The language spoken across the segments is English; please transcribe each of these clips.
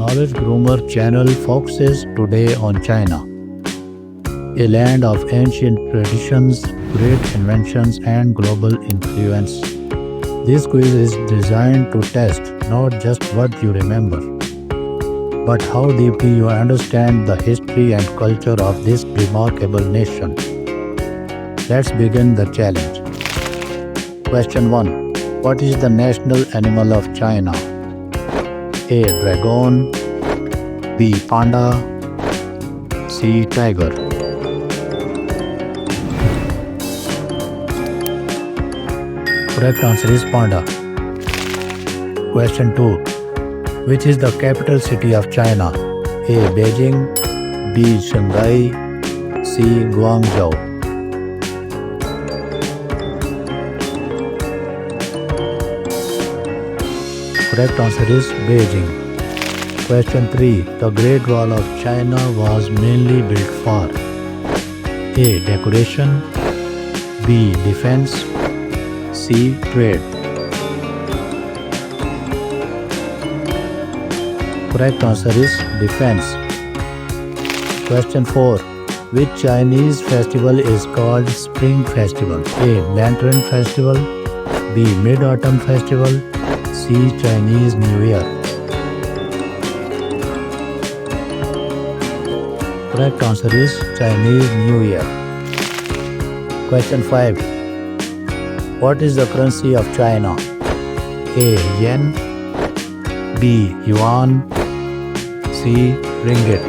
Knowledge Groomer channel focuses today on China, a land of ancient traditions, great inventions, and global influence. This quiz is designed to test not just what you remember, but how deeply you understand the history and culture of this remarkable nation. Let's begin the challenge. Question 1. What is the national animal of China? A. Dragon, B. Panda, C. Tiger. Correct answer is panda. Question 2. Which is the capital city of China? A. Beijing, B. Shanghai, C. Guangzhou. Correct answer is Beijing. Question 3. The Great Wall of China was mainly built for A. Decoration, B. Defense, C. Trade. Correct answer is defense. Question 4. Which Chinese festival is called Spring Festival? A. Lantern Festival, B. Mid-Autumn Festival, C. Chinese New Year. Correct answer is Chinese New Year. Question 5. What is the currency of China? A. Yen, B. Yuan, C. Ringgit.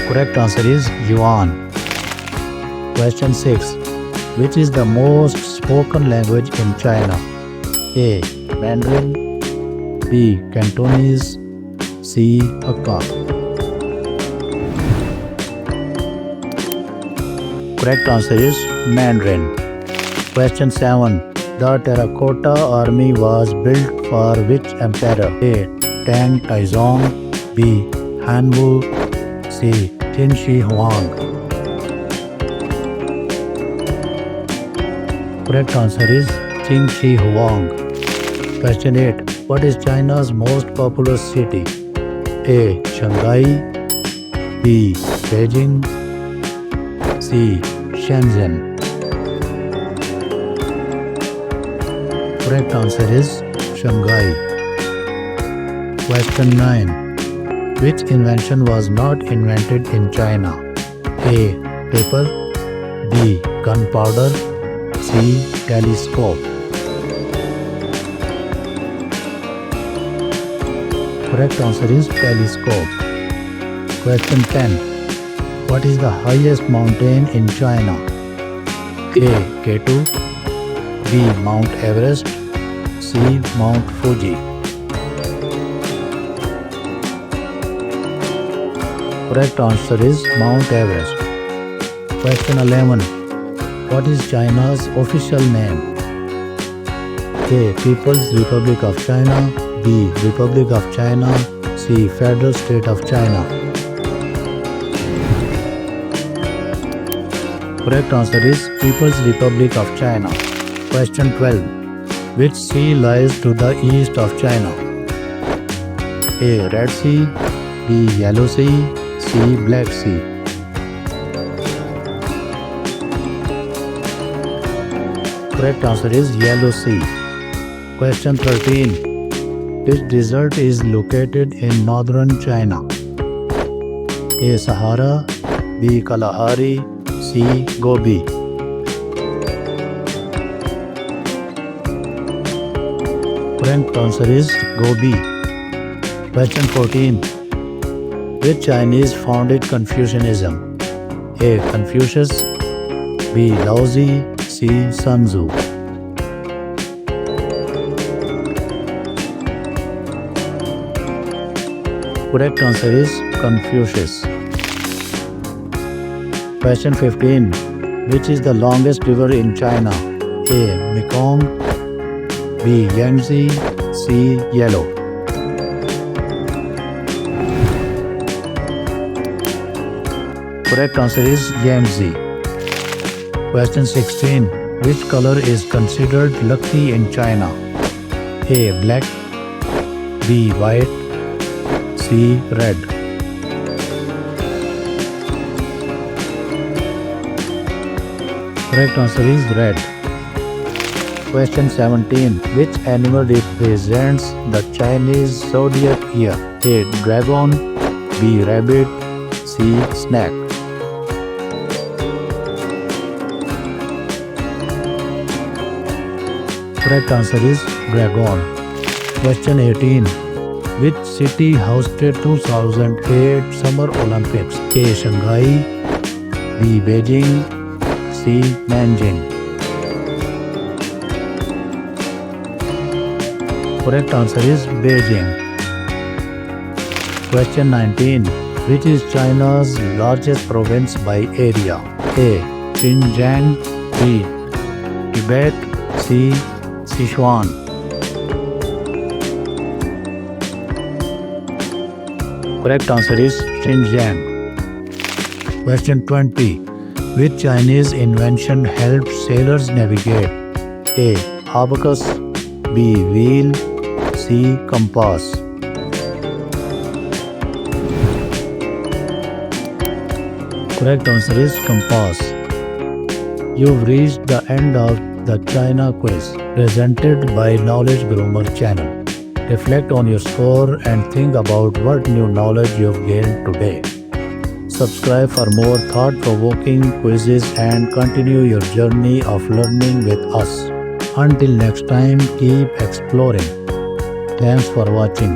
Correct answer is Yuan. Question 6. Which is the most spoken language in China? A. Mandarin, B. Cantonese, C. Hakka. Correct answer is Mandarin. Question 7. The Terracotta Army was built for which emperor? A. Tang Taizong, B. Han Wu, C. Qin Shi Huang. Correct answer is Qin Shi Huang. Question 8. What is China's most populous city? A. Shanghai, B. Beijing, C. Shenzhen. Correct answer is Shanghai. Question 9. Which invention was not invented in China? A. Paper, B. Gunpowder, C. Telescope. Correct answer is telescope. Question 10. What is the highest mountain in China? A. K2, B. Mount Everest, C. Mount Fuji. Correct answer is Mount Everest. Question 11. What is China's official name? A. People's Republic of China, B. Republic of China, C. Federal State of China. Correct answer is People's Republic of China. Question 12. Which sea lies to the east of China? A. Red Sea, B. Yellow Sea, C. Black Sea. Correct answer is Yellow Sea. Question 13. Which desert is located in northern China? A. Sahara, B. Kalahari, C. Gobi. Correct answer is Gobi. Question 14. Which Chinese founded Confucianism? A. Confucius, B. Laozi, C. Sun Tzu. Correct answer is Confucius. Question 15. Which is the longest river in China? A. Mekong, B. Yangtze, C. Yellow. Correct answer is Yangtze. Question 16. Which color is considered lucky in China? A. Black, B. White, C. Red. Correct answer is red. Question 17. Which animal represents the Chinese zodiac year? A. Dragon, B. Rabbit, C. Snake. Correct answer is dragon. Question 18. Which city hosted 2008 Summer Olympics? A. Shanghai, B. Beijing, C. Nanjing. Correct answer is Beijing. Question 19. Which is China's largest province by area? A. Xinjiang, B. Tibet, C. Sichuan. Correct answer is Xinjiang. Question 20. Which Chinese invention helped sailors navigate? A. Abacus, B. Wheel, C. Compass. Correct answer is compass. You've reached the end of the China quiz presented by Knowledge Groomer channel. Reflect on your score and think about what new knowledge you've gained today. Subscribe for more thought-provoking quizzes and continue your journey of learning with us. Until next time, keep exploring. Thanks for watching.